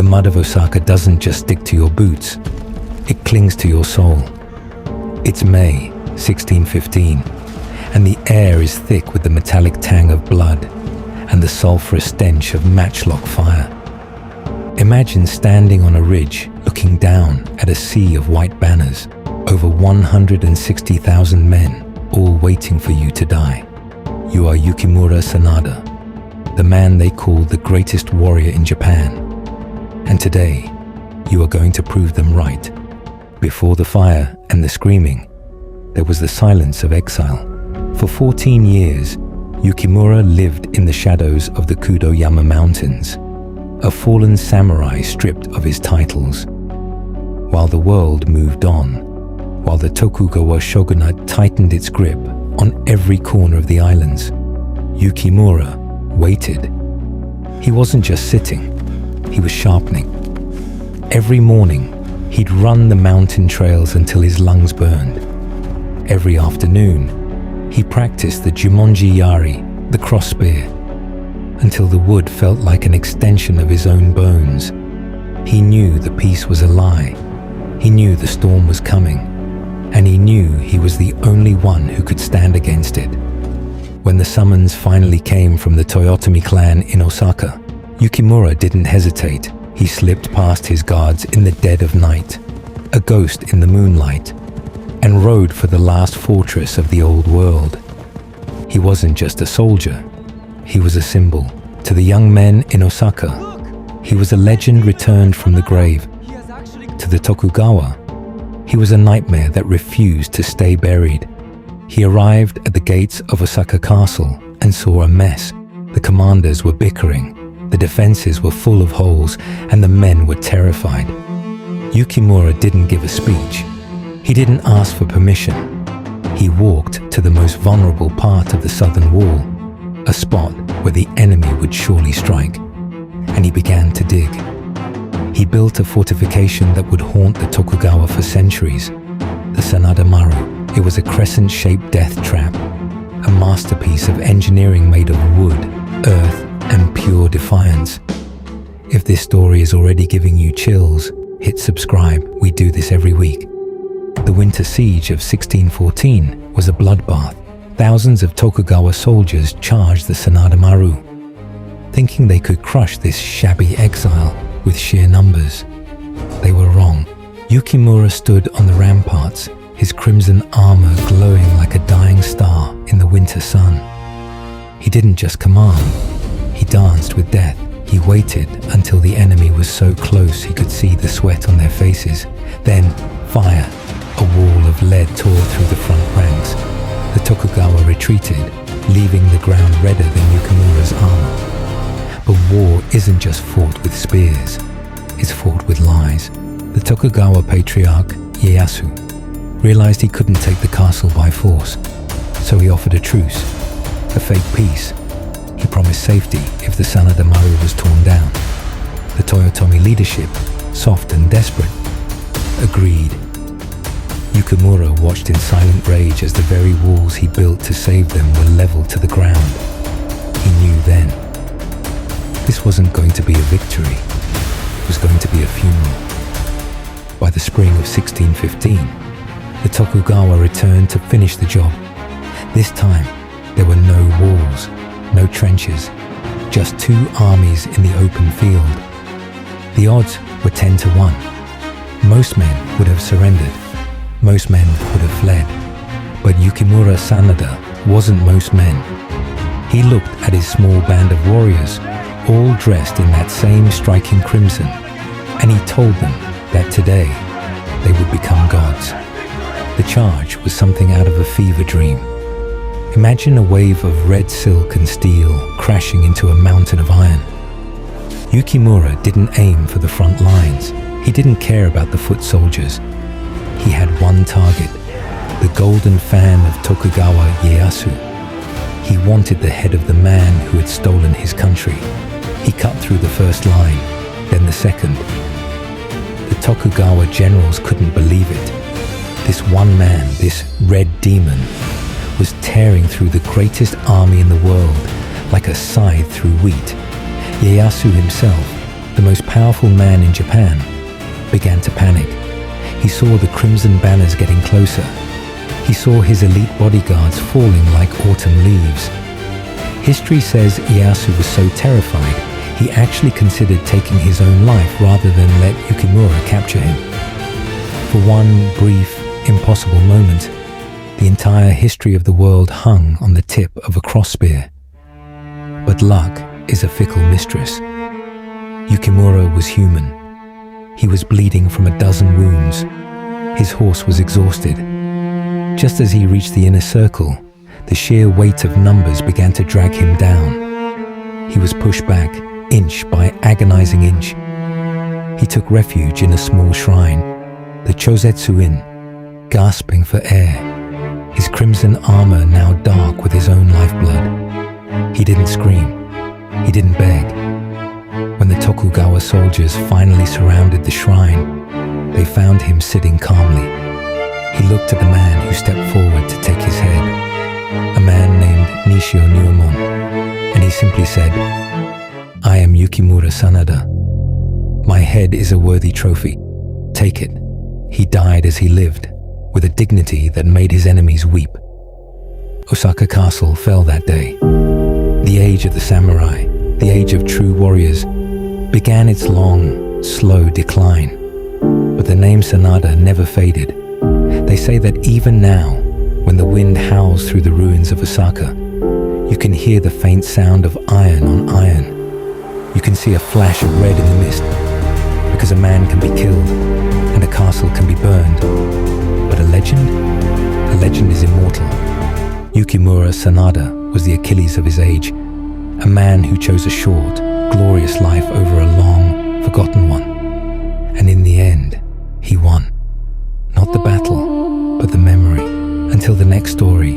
mud of Osaka doesn't just stick to your boots, it clings to your soul. It's May 1615, and the air is thick with the metallic tang of blood and the sulphurous stench of matchlock fire. Imagine standing on a ridge looking down at a sea of white banners, over 160,000 men, all waiting for you to die. You are Yukimura Sanada, the man they call the greatest warrior in Japan. And today, you are going to prove them right. Before the fire and the screaming, there was the silence of exile. For 14 years, Yukimura lived in the shadows of the Kudoyama Mountains, a fallen samurai stripped of his titles. While the world moved on, while the Tokugawa shogunate tightened its grip on every corner of the islands, Yukimura waited. He wasn't just sitting, he was sharpening. Every morning, he'd run the mountain trails until his lungs burned. Every afternoon, he practiced the Jumonji Yari, the cross spear, until the wood felt like an extension of his own bones. He knew the peace was a lie. He knew the storm was coming, and he knew he was the only one who could stand against it. When the summons finally came from the Toyotomi clan in Osaka, Yukimura didn't hesitate. He slipped past his guards in the dead of night, a ghost in the moonlight, and rode for the last fortress of the old world. He wasn't just a soldier, he was a symbol. To the young men in Osaka, he was a legend returned from the grave. To the Tokugawa, he was a nightmare that refused to stay buried. He arrived at the gates of Osaka Castle and saw a mess. The commanders were bickering, the defenses were full of holes, and the men were terrified. Yukimura didn't give a speech. He didn't ask for permission. He walked to the most vulnerable part of the southern wall, a spot where the enemy would surely strike, and he began to dig. He built a fortification that would haunt the Tokugawa for centuries, the Sanada-maru. It was a crescent-shaped death trap, a masterpiece of engineering made of wood, earth, and pure defiance. If this story is already giving you chills, hit subscribe. We do this every week. The Winter Siege of 1614 was a bloodbath. Thousands of Tokugawa soldiers charged the Sanada-maru, thinking they could crush this shabby exile with sheer numbers. They were wrong. Yukimura stood on the ramparts, his crimson armor glowing like a dying star in the winter sun. He didn't just command, he danced with death. He waited until the enemy was so close he could see the sweat on their faces. Then, fire. A wall of lead tore through the front ranks. The Tokugawa retreated, leaving the ground redder than Yukimura's armor. But war isn't just fought with spears, it's fought with lies. The Tokugawa patriarch, Ieyasu, realized he couldn't take the castle by force, so he offered a truce, a fake peace. He promised safety if the Sanada-maru was torn down. The Toyotomi leadership, soft and desperate, agreed. Yukimura watched in silent rage as the very walls he built to save them were leveled to the ground. He knew then. This wasn't going to be a victory, it was going to be a funeral. By the spring of 1615, the Tokugawa returned to finish the job. This time, there were no walls, no trenches, just two armies in the open field. The odds were 10 to 1. Most men would have surrendered. Most men would have fled. But Yukimura Sanada wasn't most men. He looked at his small band of warriors, all dressed in that same striking crimson, and he told them that today they would become gods. The charge was something out of a fever dream. Imagine a wave of red silk and steel crashing into a mountain of iron. Yukimura didn't aim for the front lines. He didn't care about the foot soldiers. He had one target, the golden fan of Tokugawa Ieyasu. He wanted the head of the man who had stolen his country. He cut through the first line, then the second. The Tokugawa generals couldn't believe it. This one man, this red demon, was tearing through the greatest army in the world like a scythe through wheat. Ieyasu himself, the most powerful man in Japan, began to panic. He saw the crimson banners getting closer. He saw his elite bodyguards falling like autumn leaves. History says Ieyasu was so terrified, he actually considered taking his own life rather than let Yukimura capture him. For one brief, impossible moment, the entire history of the world hung on the tip of a cross spear. But luck is a fickle mistress. Yukimura was human. He was bleeding from a dozen wounds. His horse was exhausted. Just as he reached the inner circle, the sheer weight of numbers began to drag him down. He was pushed back, inch by agonizing inch. He took refuge in a small shrine, the Chosetsu Inn, gasping for air, his crimson armor now dark with his own lifeblood. He didn't scream. He didn't beg. When the Tokugawa soldiers finally surrounded the shrine, they found him sitting calmly. He looked at the man who stepped forward to take his head, a man named Nishio Nyuemon, and he simply said, "I am Yukimura Sanada. My head is a worthy trophy. Take it." He died as he lived, with a dignity that made his enemies weep. Osaka Castle fell that day. The age of the samurai, the age of true warriors, began its long, slow decline. But the name Sanada never faded. They say that even now, when the wind howls through the ruins of Osaka, you can hear the faint sound of iron on iron. You can see a flash of red in the mist, because a man can be killed and a castle can be burned. But a legend is immortal. Yukimura Sanada was the Achilles of his age, a man who chose a short, glorious life over a long, forgotten one. And in the end, he won. Not the battle, but the memory. Until the next story,